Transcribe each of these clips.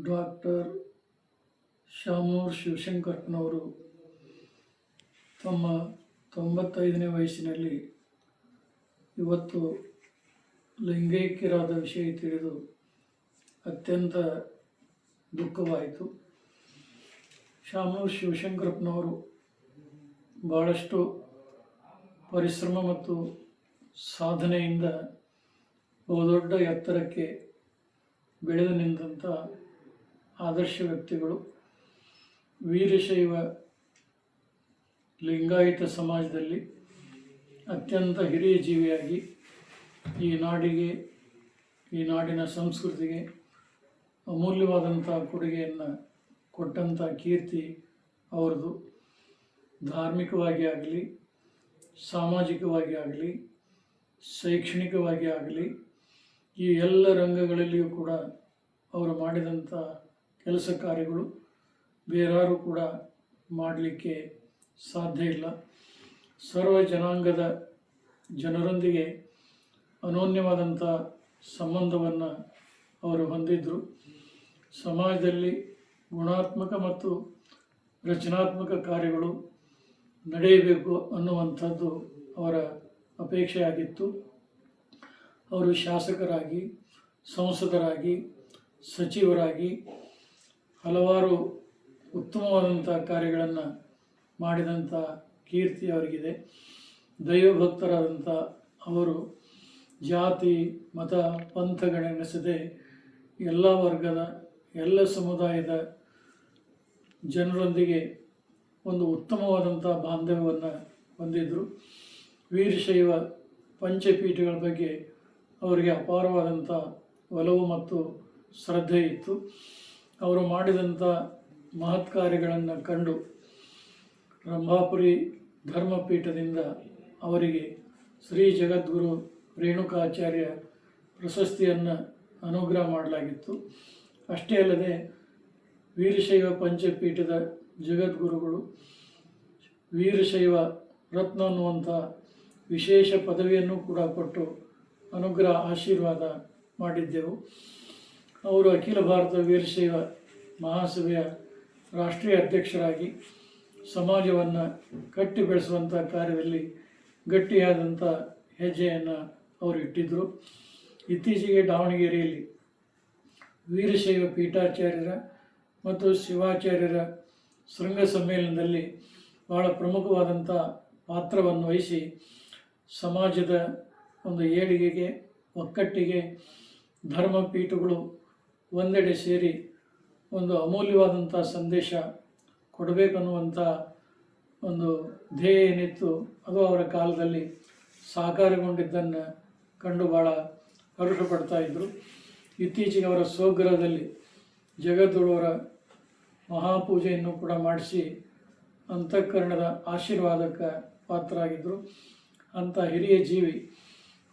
Doctor Shamanur ಶಿವಶಂಕರಪ್ಪನವರು ತಮ್ಮ 95ನೇ ವಯಸ್ಸಿನಲ್ಲಿ ಇವತ್ತು ಲಿಂಗೈಕ್ಯರಾದ ವಿಷಯ ತಿಳಿದು ಅತ್ಯಂತ ದುಃಖವಾಯಿತು. ಶಾಮನೂರು ಶಿವಶಂಕರಪ್ಪನವರು ಭಾಳಷ್ಟು ಪರಿಶ್ರಮ ಮತ್ತು ಸಾಧನೆಯಿಂದ ಬಹುದೊಡ್ಡ ಎತ್ತರಕ್ಕೆ ಬೆಳೆದು ನಿಂತಹ ಆದರ್ಶ ವ್ಯಕ್ತಿಗಳು. ವೀರಶೈವ ಲಿಂಗಾಯತ ಸಮಾಜದಲ್ಲಿ ಅತ್ಯಂತ ಹಿರಿಯ ಜೀವಿಯಾಗಿ ಈ ನಾಡಿಗೆ, ಈ ನಾಡಿನ ಸಂಸ್ಕೃತಿಗೆ ಅಮೂಲ್ಯವಾದಂಥ ಕೊಡುಗೆಯನ್ನು ಕೊಟ್ಟಂಥ ಕೀರ್ತಿ ಅವರದು. ಧಾರ್ಮಿಕವಾಗಿ ಆಗಲಿ, ಸಾಮಾಜಿಕವಾಗಿ ಆಗಲಿ, ಶೈಕ್ಷಣಿಕವಾಗಿ ಆಗಲಿ, ಈ ಎಲ್ಲ ರಂಗಗಳಲ್ಲಿಯೂ ಕೂಡ ಅವರು ಮಾಡಿದಂಥ ಕೆಲಸ ಕಾರ್ಯಗಳು ಬೇರಾರು ಕೂಡ ಮಾಡಲಿಕ್ಕೆ ಸಾಧ್ಯ ಇಲ್ಲ. ಸರ್ವ ಜನಾಂಗದ ಜನರೊಂದಿಗೆ ಅನೋನ್ಯವಾದಂಥ ಸಂಬಂಧವನ್ನು ಅವರು ಹೊಂದಿದ್ದರು. ಸಮಾಜದಲ್ಲಿ ಗುಣಾತ್ಮಕ ಮತ್ತು ರಚನಾತ್ಮಕ ಕಾರ್ಯಗಳು ನಡೆಯಬೇಕು ಅನ್ನುವಂಥದ್ದು ಅವರ ಅಪೇಕ್ಷೆಯಾಗಿತ್ತು. ಅವರು ಶಾಸಕರಾಗಿ, ಸಂಸದರಾಗಿ, ಸಚಿವರಾಗಿ ಹಲವಾರು ಉತ್ತಮವಾದಂಥ ಕಾರ್ಯಗಳನ್ನು ಮಾಡಿದಂಥ ಕೀರ್ತಿ ಅವರಿಗಿದೆ. ದೈವಭಕ್ತರಾದಂಥ ಅವರು ಜಾತಿ, ಮತ, ಪಂಥಗಳೆನಿಸದೆ ಎಲ್ಲ ವರ್ಗದ, ಎಲ್ಲ ಸಮುದಾಯದ ಜನರೊಂದಿಗೆ ಒಂದು ಉತ್ತಮವಾದಂಥ ಬಾಂಧವ್ಯವನ್ನು ಹೊಂದಿದ್ದರು. ವೀರಶೈವ ಪಂಚಪೀಠಗಳ ಬಗ್ಗೆ ಅವರಿಗೆ ಅಪಾರವಾದಂಥ ಒಲವು ಮತ್ತು ಶ್ರದ್ಧೆ ಇತ್ತು. ಅವರು ಮಾಡಿದಂಥ ಮಹತ್ ಕಾರ್ಯಗಳನ್ನು ಕಂಡು ರಂಭಾಪುರಿ ಧರ್ಮಪೀಠದಿಂದ ಅವರಿಗೆ ಶ್ರೀ ಜಗದ್ಗುರು ರೇಣುಕಾಚಾರ್ಯ ಪ್ರಶಸ್ತಿಯನ್ನು ಅನುಗ್ರಹ ಮಾಡಲಾಗಿತ್ತು. ಅಷ್ಟೇ ಅಲ್ಲದೆ ವೀರಶೈವ ಪಂಚಪೀಠದ ಜಗದ್ಗುರುಗಳು ವೀರಶೈವ ರತ್ನ ಅನ್ನುವಂಥ ವಿಶೇಷ ಪದವಿಯನ್ನು ಕೂಡ ಕೊಟ್ಟು ಅನುಗ್ರಹ ಆಶೀರ್ವಾದ ಮಾಡಿದ್ದೆವು. ಅವರು ಅಖಿಲ ಭಾರತ ವೀರಶೈವ ಮಹಾಸಭೆಯ ರಾಷ್ಟ್ರೀಯ ಅಧ್ಯಕ್ಷರಾಗಿ ಸಮಾಜವನ್ನು ಕಟ್ಟಿ ಬೆಳೆಸುವಂಥ ಕಾರ್ಯದಲ್ಲಿ ಗಟ್ಟಿಯಾದಂಥ ಹೆಜ್ಜೆಯನ್ನು ಅವರು ಇಟ್ಟಿದ್ದರು. ಇತ್ತೀಚೆಗೆ ದಾವಣಗೆರೆಯಲ್ಲಿ ವೀರಶೈವ ಪೀಠಾಚಾರ್ಯರ ಮತ್ತು ಶಿವಾಚಾರ್ಯರ ಶೃಂಗ ಸಮ್ಮೇಳನದಲ್ಲಿ ಬಹಳ ಪ್ರಮುಖವಾದಂಥ ಪಾತ್ರವನ್ನು ವಹಿಸಿ ಸಮಾಜದ ಒಂದು ಏಳಿಗೆಗೆ, ಒಕ್ಕಟ್ಟಿಗೆ ಧರ್ಮಪೀಠಗಳು ಒಂದೆಡೆ ಸೇರಿ ಒಂದು ಅಮೂಲ್ಯವಾದಂಥ ಸಂದೇಶ ಕೊಡಬೇಕನ್ನುವಂಥ ಒಂದು ಧ್ಯೇಯ ಏನಿತ್ತು ಅದು ಅವರ ಕಾಲದಲ್ಲಿ ಸಾಕಾರಗೊಂಡಿದ್ದನ್ನು ಕಂಡು ಭಾಳ ಹರ್ಷ ಪಡ್ತಾ ಇದ್ದರು. ಇತ್ತೀಚೆಗೆ ಅವರ ಸ್ವಗೃಹದಲ್ಲಿ ಜಗದ್ಗುರುವರ ಮಹಾಪೂಜೆಯನ್ನು ಕೂಡ ಮಾಡಿಸಿ ಅಂತಃಕರಣದ ಆಶೀರ್ವಾದಕ್ಕೆ ಪಾತ್ರರಾಗಿದ್ದರು. ಅಂಥ ಹಿರಿಯ ಜೀವಿ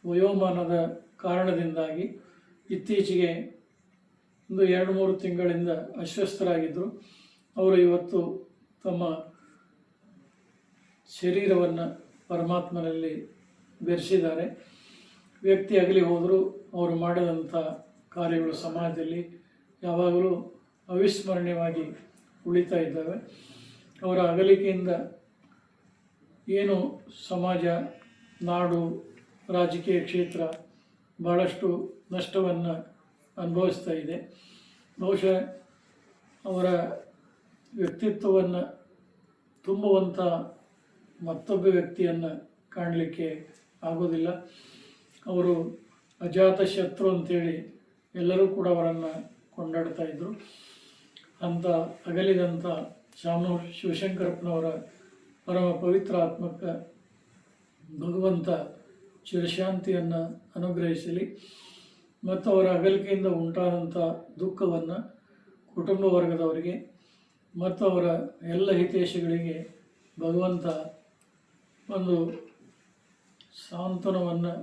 ವಯೋಮಾನದ ಕಾರಣದಿಂದಾಗಿ ಇತ್ತೀಚೆಗೆ ಒಂದು 2-3 ತಿಂಗಳಿಂದ ಅಸ್ವಸ್ಥರಾಗಿದ್ದರು. ಅವರು ಇವತ್ತು ತಮ್ಮ ಶರೀರವನ್ನು ಪರಮಾತ್ಮನಲ್ಲಿ ಬೆರೆಸಿದ್ದಾರೆ. ವ್ಯಕ್ತಿ ಅಗಲಿ ಹೋದರೂ ಅವರು ಮಾಡಿದಂಥ ಕಾರ್ಯಗಳು ಸಮಾಜದಲ್ಲಿ ಯಾವಾಗಲೂ ಅವಿಸ್ಮರಣೀಯವಾಗಿ ಉಳಿತಾ ಇದ್ದಾವೆ. ಅವರ ಅಗಲಿಕೆಯಿಂದ ಏನು ಸಮಾಜ, ನಾಡು, ರಾಜಕೀಯ ಕ್ಷೇತ್ರ ಭಾಳಷ್ಟು ನಷ್ಟವನ್ನು ಅನುಭವಿಸ್ತಾ ಇದೆ. ಬಹುಶಃ ಅವರ ವ್ಯಕ್ತಿತ್ವವನ್ನು ತುಂಬುವಂಥ ಮತ್ತೊಬ್ಬ ವ್ಯಕ್ತಿಯನ್ನು ಕಾಣಲಿಕ್ಕೆ ಆಗೋದಿಲ್ಲ. ಅವರು ಅಜಾತ ಶತ್ರು ಅಂತೇಳಿ ಎಲ್ಲರೂ ಕೂಡ ಅವರನ್ನು ಕೊಂಡಾಡ್ತಾ ಇದ್ದರು. ಅಂಥ ಅಗಲಿದಂಥ ಶಾಮನೂರು ಶಿವಶಂಕರಪ್ಪನವರ ಪರಮ ಪವಿತ್ರ ಆತ್ಮಕ್ಕೆ ಭಗವಂತ ಚಿರಶಾಂತಿಯನ್ನು ಅನುಗ್ರಹಿಸಲಿ ಮತ್ತು ಅವರ ಅಗಲಿಕೆಯಿಂದ ಉಂಟಾದಂಥ ದುಃಖವನ್ನು ಕುಟುಂಬ ವರ್ಗದವರಿಗೆ ಮತ್ತು ಅವರ ಎಲ್ಲ ಹಿತೈಷಿಗಳಿಗೆ ಭಗವಂತ ಒಂದು ಸಾಂತ್ವನವನ್ನು,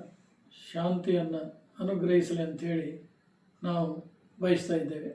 ಶಾಂತಿಯನ್ನು ಅನುಗ್ರಹಿಸಲಿ ಅಂಥೇಳಿ ನಾವು ಬಯಸ್ತಾ ಇದ್ದೇವೆ.